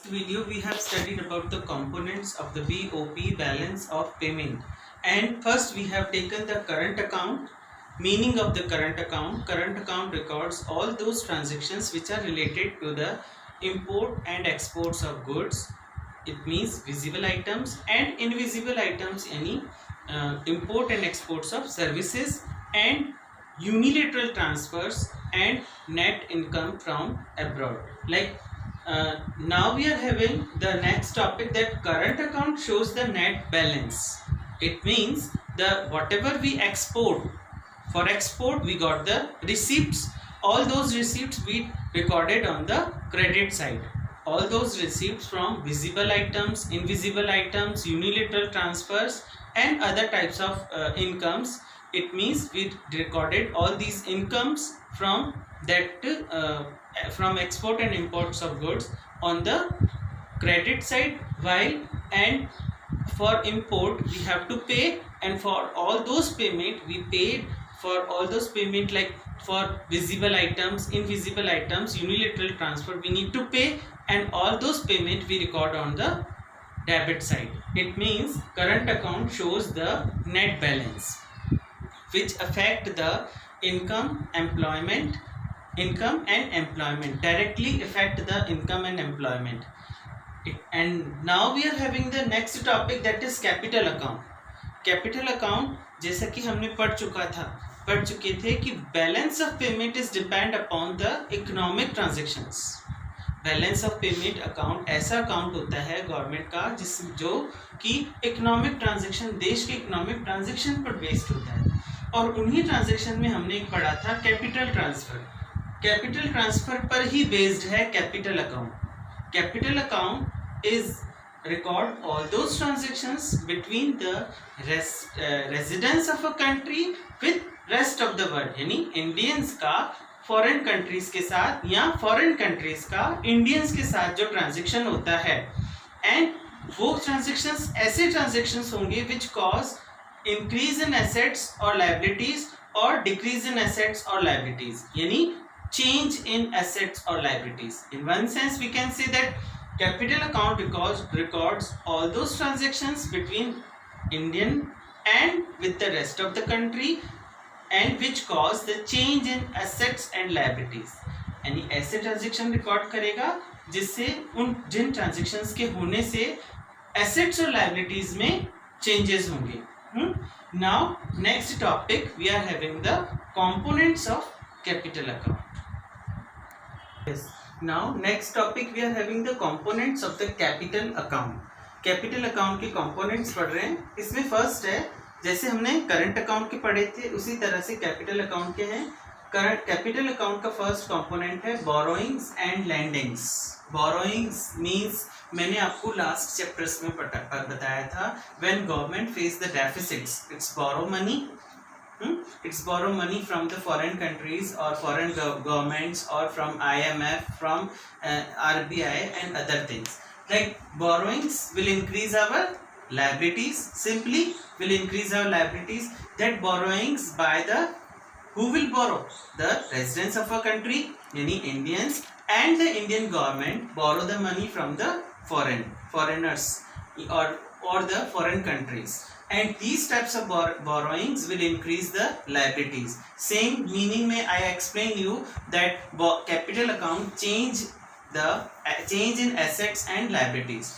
video we have studied about the components of the BOP, balance of payment. And first we have taken the current account. Meaning of the current account. Current account records all those transactions which are related to the import and exports of goods. It means visible items and invisible items, any import and exports of services and unilateral transfers and net income from abroad. Like now we are having the next topic, that current account shows the net balance. It means the whatever we export, for export we got the receipts. All those receipts we recorded on the credit side. All those receipts from visible items, invisible items, unilateral transfers and other types of incomes. It means we recorded all these incomes from that from export and imports of goods on the credit side, while and for import we have to pay, and for all those payment we paid. For all those payment, like for visible items, invisible items, unilateral transfer, we need to pay, and all those payment we record on the debit side. It means current account shows the net balance which affect the income and employment, directly affect the income and employment. And now we are having the next topic, that is capital account. Capital account, जैसा कि हमने पढ़ चुके थे कि balance of payment is depend upon the economic transactions. Balance of payment account ऐसा account होता है गवर्नमेंट का जो कि इकोनॉमिक ट्रांजेक्शन, देश के इकोनॉमिक ट्रांजेक्शन पर बेस्ड होता है. और उन्हीं ट्रांजेक्शन में हमने एक पढ़ा था कैपिटल ट्रांसफर. कैपिटल ट्रांसफर पर ही बेस्ड है capital account. Capital account is record all those transactions between the residents of a country with rest of the world. यानी इंडियंस का फॉरेन कंट्रीज के साथ या फॉरेन कंट्रीज का इंडियंस के साथ जो ट्रांजेक्शन होता है. एंड वो ट्रांजेक्शंस ऐसे ट्रांजेक्शंस होंगे which cause increase in assets और लाइबिलिटीज और डिक्रीज इन एसेट्स और लाइबिलिटीज, यानी चेंज इन एसेट्स और liabilities. In one sense we can say that capital account records all those transactions between Indian and with the rest of the country and which cause the change in assets and liabilities. यानी ऐसे transaction record करेगा जिससे उन जिन transactions के होने से assets और liabilities में चेंजेस होंगे. Now next topic we are having the components of capital account. Now next topic we are having the components of the capital account. Capital account के कंपोनेंट्स पढ़ रहे हैं. इसमें फर्स्ट है, जैसे हमने करंट अकाउंट के पढ़े थे उसी तरह से कैपिटल अकाउंट के हैं. करंट कैपिटल अकाउंट का फर्स्ट कंपोनेंट है borrowings and lendings. Borrowings means मैंने आपको लास्ट चैप्टर्स में बताया था, when government face the deficits it's borrow money. It's borrow money from the foreign countries or foreign governments or from IMF, from RBI and other things. Like borrowings will increase our liabilities, simply will increase our liabilities. That borrowings by the, who will borrow? The residents of a country, yani Indians, and the Indian government borrow the money from the foreigners or the foreign countries. And these types of borrowings will increase the liabilities. Same meaning में I explain you that capital account change in assets and liabilities.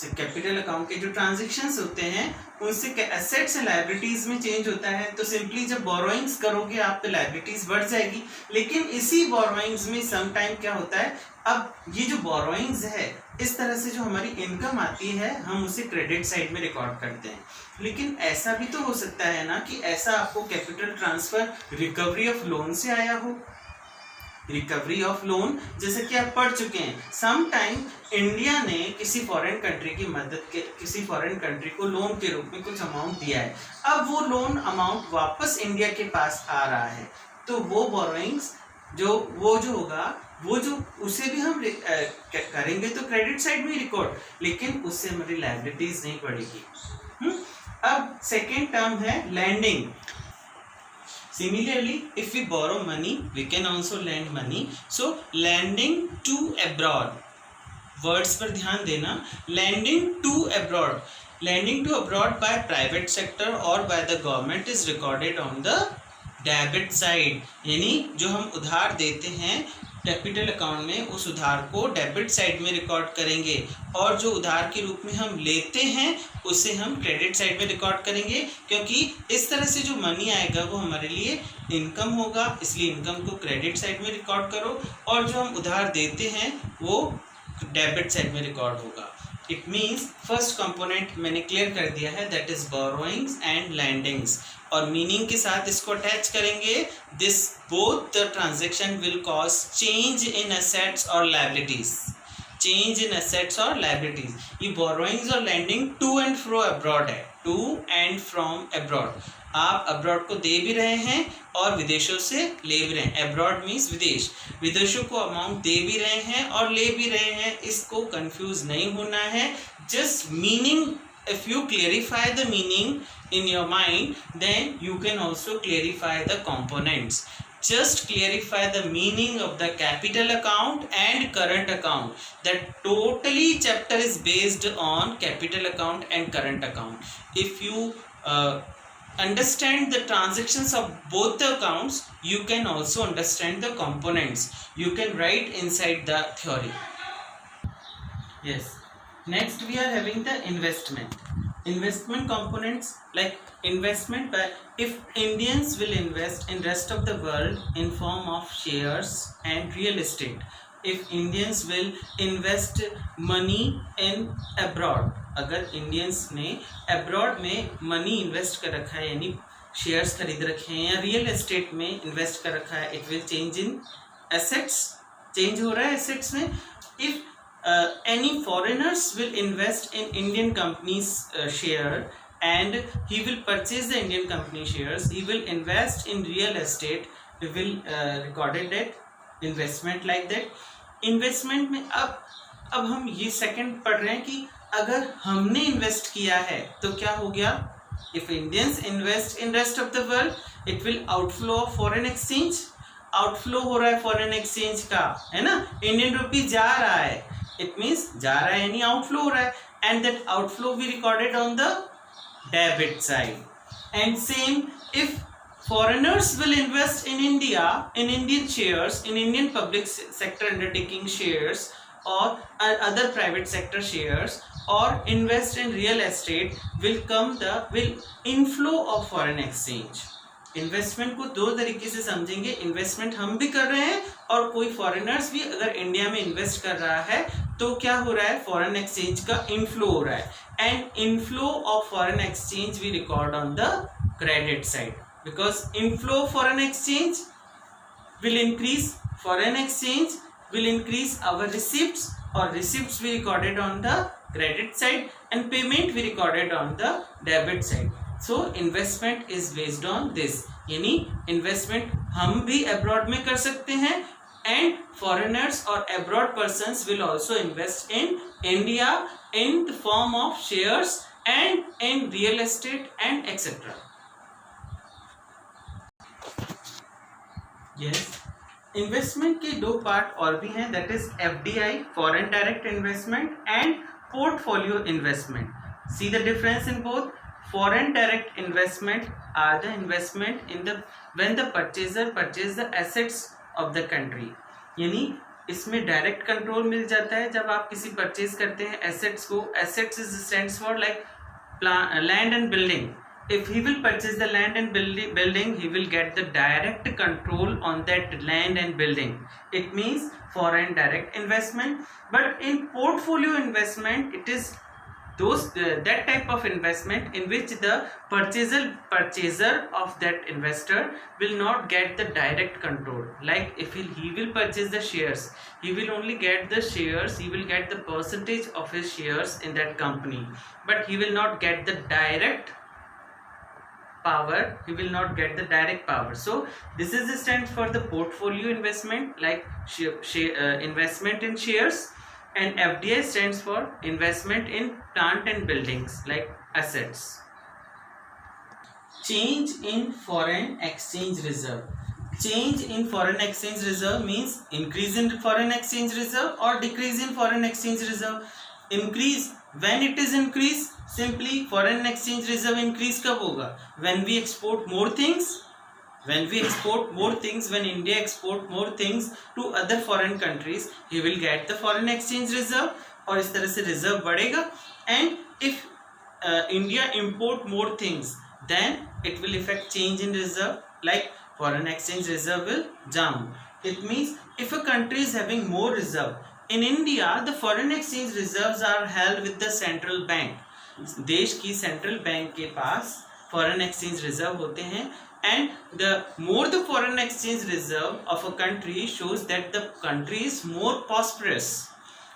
तो capital account के जो transactions होते हैं उनसे assets and liabilities में change होता है. तो सिंपली जब बोरोइंग्स करोगे आप तो लाइबिलिटीज बढ़ जाएगी. लेकिन इसी बोरोइंग्स में सम टाइम क्या होता है, अब ये जो बोरोइंग्स है इस तरह से जो हमारी इनकम आती है हम उसे क्रेडिट साइड में रिकॉर्ड करते हैं. लेकिन ऐसा भी तो हो सकता है ना कि ऐसा आपको capital transfer recovery of loan से आया हो. रिकवरी ऑफ लोन जैसे कि आप पढ़ चुके हैं, सम टाइम इंडिया ने किसी फॉरेन कंट्री की मदद के किसी फॉरेन कंट्री को लोन के रूप में कुछ अमाउंट दिया है. अब वो लोन अमाउंट वापस इंडिया के पास आ रहा है, तो वो बोरोइंग्स जो होगा वो जो उसे भी हम करेंगे तो क्रेडिट साइड में रिकॉर्ड, लेकिन उससे हमारी लाइबिलिटीज नहीं बढ़ेगी. अब सेकेंड टर्म है landing. Similarly, if we borrow money, we can also lend money. So, lending to abroad. Words पर ध्यान देना। Lending to abroad, lending to abroad by private sector or by the government is recorded on the debit side, यानी जो हम उधार देते हैं capital account में उस उधार को डेबिट साइड में रिकॉर्ड करेंगे, और जो उधार के रूप में हम लेते हैं उसे हम क्रेडिट साइड में रिकॉर्ड करेंगे, क्योंकि इस तरह से जो मनी आएगा वो हमारे लिए इनकम होगा, इसलिए इनकम को क्रेडिट साइड में रिकॉर्ड करो, और जो हम उधार देते हैं वो डेबिट साइड में रिकॉर्ड होगा। इट मीन्स फर्स्ट कंपोनेंट मैंने क्लियर कर दिया है, that is borrowings and lendings, और मीनिंग के साथ इसको अटैच करेंगे। This both the transaction will cause change in assets और लायबिलिटीज, चेंज इन एसेट्स और लायबिलिटीज। ये बोरोइंग्स और lending to and fro abroad है, टू एंड फ्रॉम अब्रॉड। आप अब्रॉड को दे भी रहे हैं और विदेशों से ले भी रहे हैं। अब्रॉड मीन्स विदेश, विदेशों को अमाउंट दे भी रहे हैं और ले भी रहे हैं, इसको कंफ्यूज नहीं होना है। Just meaning, if you clarify the meaning in your mind, then you can also clarify the components. Just clarify the meaning of the capital account and current account. That totally chapter is based on capital account and current account. If you understand the transactions of both the accounts, you can also understand the components. You can write inside the theory. Yes. Next we are having the investment. Investment components, like investment by, if Indians will invest in rest of the world in form of shares and real estate. If Indians will invest money in abroad, अगर Indians ने abroad में money invest कर रखा है, यानी shares खरीद रखे हैं या real estate में invest कर रखा है, it will change in assets, change हो रहा है assets में। If any foreigners will invest in Indian companies share and he will purchase the Indian company shares, he will invest in real estate, we will recorded that investment like that. Investment में अब हम ये second पढ़ रहे हैं कि अगर हमने इन्वेस्ट किया है तो क्या हो गया। If Indians invest in rest of the world, it will outflow of foreign exchange, outflow हो रहा है फॉरेन एक्सचेंज का, है ना। इंडियन रुपी जा रहा है, इट मीन्स जा रहा है यानी आउटफ्लो हो रहा है, and that outflow we recorded on the debit side. And same if foreigners will invest in India, in Indian shares, in Indian public sector undertaking shares or other private sector shares, or invest in real estate, will inflow of foreign exchange. Investment को दो तरीके से समझेंगे, investment हम भी कर रहे हैं और कोई फॉरेनर्स भी अगर इंडिया में इन्वेस्ट कर रहा है तो क्या हो रहा है, फॉरेन एक्सचेंज का इनफ्लो हो रहा है, and inflow of foreign exchange we record on the credit side, because inflow foreign exchange will increase, foreign exchange will increase our receipts, or receipts we recorded on the credit side and payment we recorded on the debit side. So investment is based on this, यानी investment हम भी abroad में कर सकते हैं and foreigners or abroad persons will also invest in India in the form of shares and in real estate and etc. Yes. Investment के दो part और भी हैं, that is FDI, foreign direct investment, and portfolio investment. See the difference in both. Foreign direct investment are the investment in the when the purchaser purchase the assets of the country, यानी इसमें direct control मिल जाता है जब आप किसी purchase करते हैं assets को. Assets is stands for like land and building. If he will purchase the land and building, he will get the direct control on that land and building. It means foreign direct investment. But in portfolio investment, it is that type of investment in which the purchaser of that investor will not get the direct control. Like if he will purchase the shares, he will only get the shares, he will get the percentage of his shares in that company, but he will not get the direct power, he will not get the direct power. So this is stands for the portfolio investment, like investment in shares, and FDI stands for investment in plant and buildings like assets. Change in foreign exchange reserve. change in foreign exchange reserve means increase in foreign exchange reserve or decrease in foreign exchange reserve. Increase, when it is increase, simply foreign exchange reserve increase कब होगा? When we export more things. When we export more things, when India export more things to other foreign countries, he will get the foreign exchange reserve, और इस तरह से reserve बढ़ेगा. And if India import more things, then it will affect change in reserve, like foreign exchange reserve will down. It means if a country is having more reserve, in India the foreign exchange reserves are held with the central bank. देश की central bank के पास foreign exchange reserve होते हैं, and the more the foreign exchange reserve of a country shows that the country is more prosperous.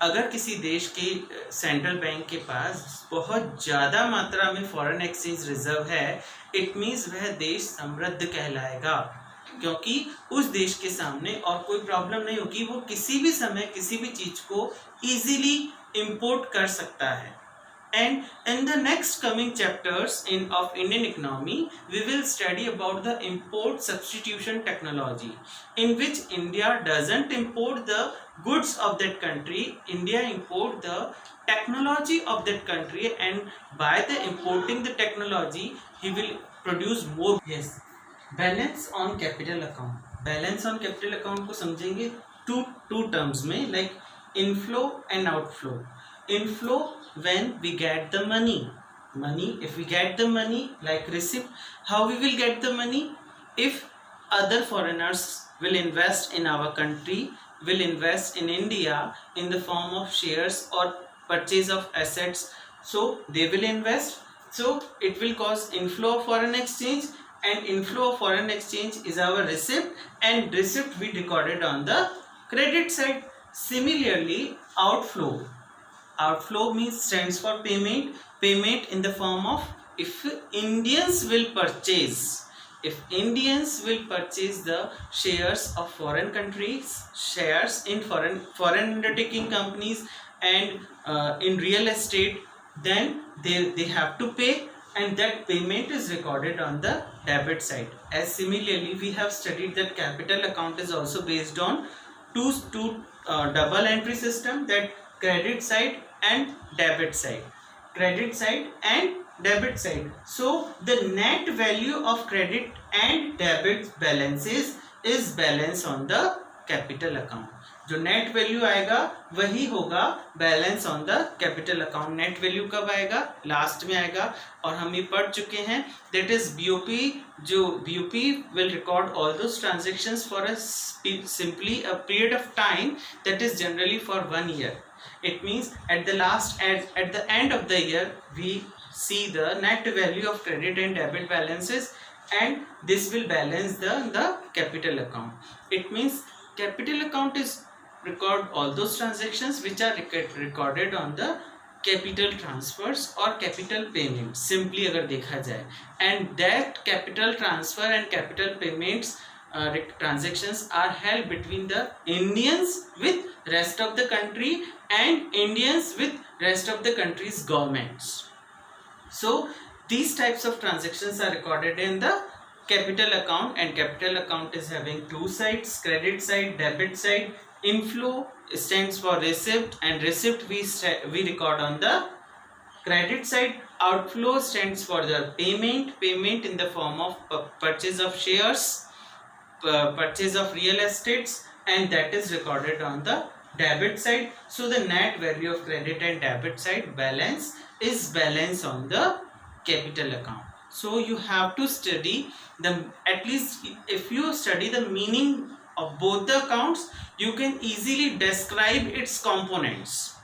अगर किसी देश के central bank के पास बहुत ज़्यादा मात्रा में फॉरेन एक्सचेंज रिजर्व है, इट मीन्स वह देश समृद्ध कहलाएगा, क्योंकि उस देश के सामने और कोई प्रॉब्लम नहीं होगी, वो किसी भी समय किसी भी चीज़ को इजीली इंपोर्ट कर सकता है. And in the next coming chapters of Indian economy, we will study about the import substitution technology, in which India doesn't import the goods of that country. India import the technology of that country, and by the importing the technology, he will produce more. Yes, balance on capital account. Balance on capital account को समझेंगे two terms में, like inflow and outflow. Inflow, when we get the money, if we get the money, like receipt. How we will get the money? If other foreigners will invest in our country, will invest in India in the form of shares or purchase of assets, so they will invest, so it will cause inflow of foreign exchange, and inflow of foreign exchange is our receipt, and receipt we recorded on the credit side. Similarly, outflow means stands for payment in the form of, if Indians will purchase the shares of foreign countries, shares in foreign undertaking companies, and in real estate, then they have to pay, and that payment is recorded on the debit side. As similarly, we have studied that capital account is also based on two double entry system, that credit side and debit side. So the net value of credit and debit balances is balance on the capital account. जो net value आएगा वही होगा balance on the capital account. Net value कब आएगा? Last में आएगा, और हम ये पढ़ चुके हैं, दैट इज बीओपी. जो BOP will record all those transactions for a simply a period of time that is generally for 1 year. It means at the end of the year we see the net value of credit and debit balances, and this will balance the capital account. It means capital account is record all those transactions which are recorded on the capital transfers or capital payments, simply अगर देखा जाए, and that capital transfer and capital payments transactions are held between the Indians with rest of the country and Indians with rest of the country's governments. So these types of transactions are recorded in the capital account, and capital account is having two sides, credit side, debit side. Inflow stands for receipt, and receipt we record on the credit side. Outflow stands for the payment in the form of purchase of shares, purchase of real estates, and that is recorded on the debit side. So the net value of credit and debit side balance is balance on the capital account. So you have to study at least if you study the meaning of both the accounts, you can easily describe its components.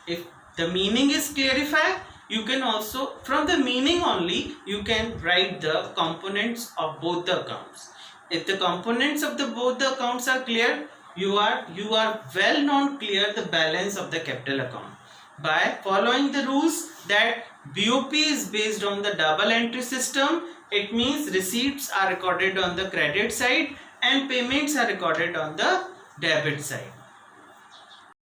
If the meaning is clarified, you can also, from the meaning only, you can write the components of both the accounts. If the components of both the accounts are clear, you are well known clear the balance of the capital account by following the rules that BOP is based on the double entry system. It means receipts are recorded on the credit side and payments are recorded on the debit side.